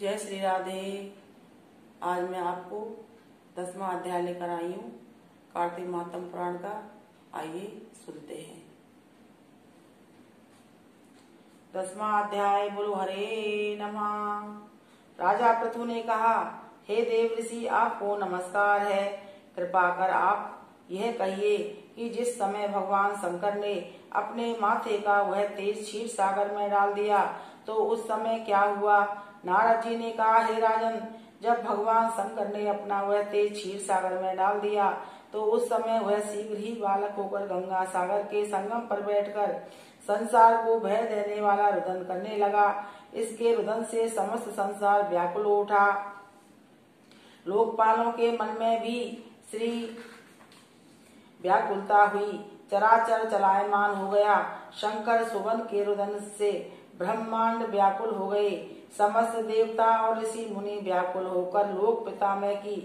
जय श्री राधे। आज मैं आपको 10वां अध्याय लेकर आई हूँ कार्तिक महात्म पुराण का। आइए सुनते हैं। 10वां अध्याय। बोलो हरे नमः। राजा पृथु ने कहा, हे देव ऋषि, आपको नमस्कार है। कृपा कर आप यह कहिए कि जिस समय भगवान शंकर ने अपने माथे का वह तेज क्षीर सागर में डाल दिया तो उस समय क्या हुआ। नारद जी ने कहा, हे राजन, जब भगवान शंकर ने अपना वह तेज क्षीर सागर में डाल दिया तो उस समय वह शीघ्र ही बालक होकर गंगा सागर के संगम पर बैठकर संसार को भय देने वाला रुदन करने लगा। इसके रुदन से समस्त संसार व्याकुल हो उठा। लोकपालों के मन में भी श्री व्याकुलता हुई। चराचर चलायमान हो गया। शंकर सुवन के रुदन से ब्रह्मांड व्याकुल हो गए। समस्त देवता और ऋषि मुनि व्याकुल होकर लोक पितामह की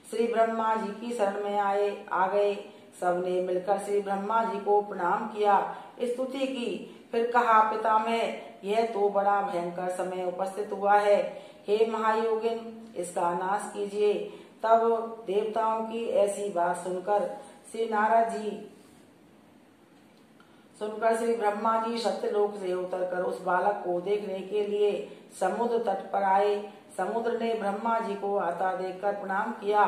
श्री ब्रह्मा जी की शरण में आ गए। सबने मिलकर श्री ब्रह्मा जी को प्रणाम किया, स्तुति की। फिर कहा, पितामह, यह तो बड़ा भयंकर समय उपस्थित हुआ है। हे महायोगिन, इसका नाश कीजिए। तब देवताओं की ऐसी बात सुनकर श्री ब्रह्मा जी सत्यलोक से उतरकर उस बालक को देखने के लिए समुद्र तट पर आए। समुद्र ने ब्रह्मा जी को आता देखकर प्रणाम किया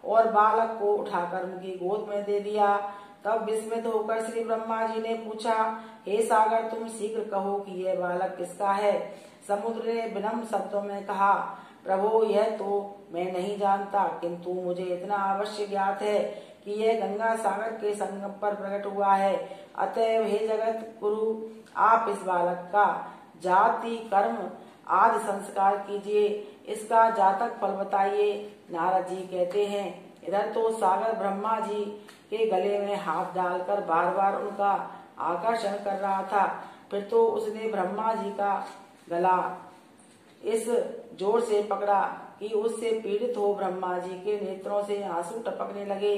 और बालक को उठाकर उनकी गोद में दे दिया। तब विस्मित होकर श्री ब्रह्मा जी ने पूछा, हे सागर, तुम शीघ्र कहो कि यह बालक किसका है। समुद्र ने विनम्र शब्दों में कहा, प्रभु, यह तो मैं नहीं जानता, किंतु मुझे इतना अवश्य ज्ञात है कि यह गंगा सागर के संगम पर प्रकट हुआ है। अतएव हे जगत गुरु, आप इस बालक का जाति कर्म आदि संस्कार कीजिए, इसका जातक फल बताइए। नारद जी कहते हैं, इधर तो सागर ब्रह्मा जी के गले में हाथ डालकर बार बार उनका आकर्षण कर रहा था। फिर तो उसने ब्रह्मा जी का गला इस जोर से पकड़ा कि उससे पीड़ित हो ब्रह्मा जी के नेत्रों से आंसू टपकने लगे।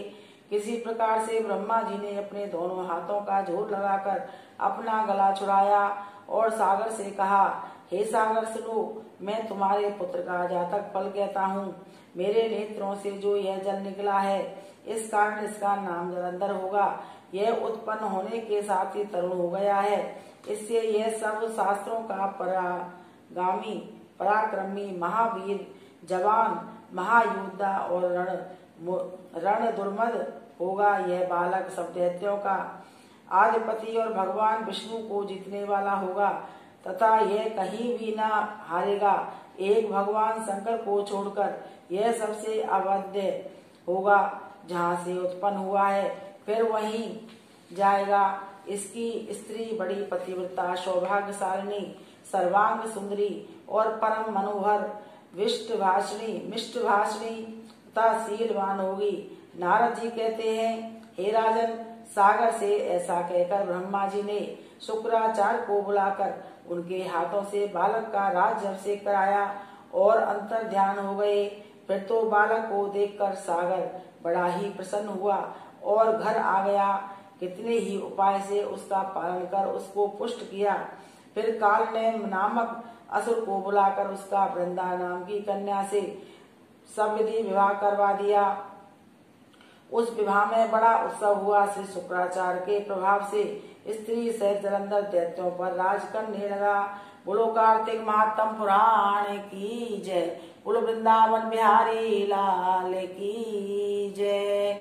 किसी प्रकार से ब्रह्मा जी ने अपने दोनों हाथों का जोर लगाकर अपना गला छुड़ाया और सागर से कहा, हे सागर, सुनो, मैं तुम्हारे पुत्र का जातक फल कहता हूँ। मेरे नेत्रों से जो यह जल निकला है, इस कारण इसका नाम जलंधर होगा। यह उत्पन्न होने के साथ ही तरुण हो गया है। इससे यह सब शास्त्रों का परागामी, पराक्रमी, महावीर, जवान, महायोद्धा और रण दुर्मद होगा। यह बालक सब दैत्यों का आदिपति और भगवान विष्णु को जीतने वाला होगा तथा यह कहीं भी न हारेगा। एक भगवान शंकर को छोड़कर यह सबसे अवध्य होगा। जहाँ से उत्पन्न हुआ है फिर वहीं जाएगा। इसकी स्त्री बड़ी पतिव्रता, सौभाग्यशालिनी, सर्वांग सुंदरी और परम मनोहर, मिष्ट भाषणी तथा शीलवान होगी। नारद जी कहते हैं, हे राजन, सागर से ऐसा कहकर ब्रह्मा जी ने शुक्राचार्य को बुलाकर उनके हाथों से बालक का राज्याभिषेक कराया और अंतर ध्यान हो गए। फिर तो बालक को देखकर सागर बड़ा ही प्रसन्न हुआ और घर आ गया। कितने ही उपाय से उसका पालन कर उसको पुष्ट किया। फिर काल ने नामक असुर को बुलाकर उसका वृंदा नाम की कन्या से सब विधि विवाह करवा दिया। उस विवाह में बड़ा उत्सव हुआ। श्री शुक्राचार्य के प्रभाव से स्त्री सहित जलंधर दैत्यों पर राज करने लगा। बोलो कार्तिक महात्म पुराण की जय। बोलो वृंदावन बिहारी लाल की जय।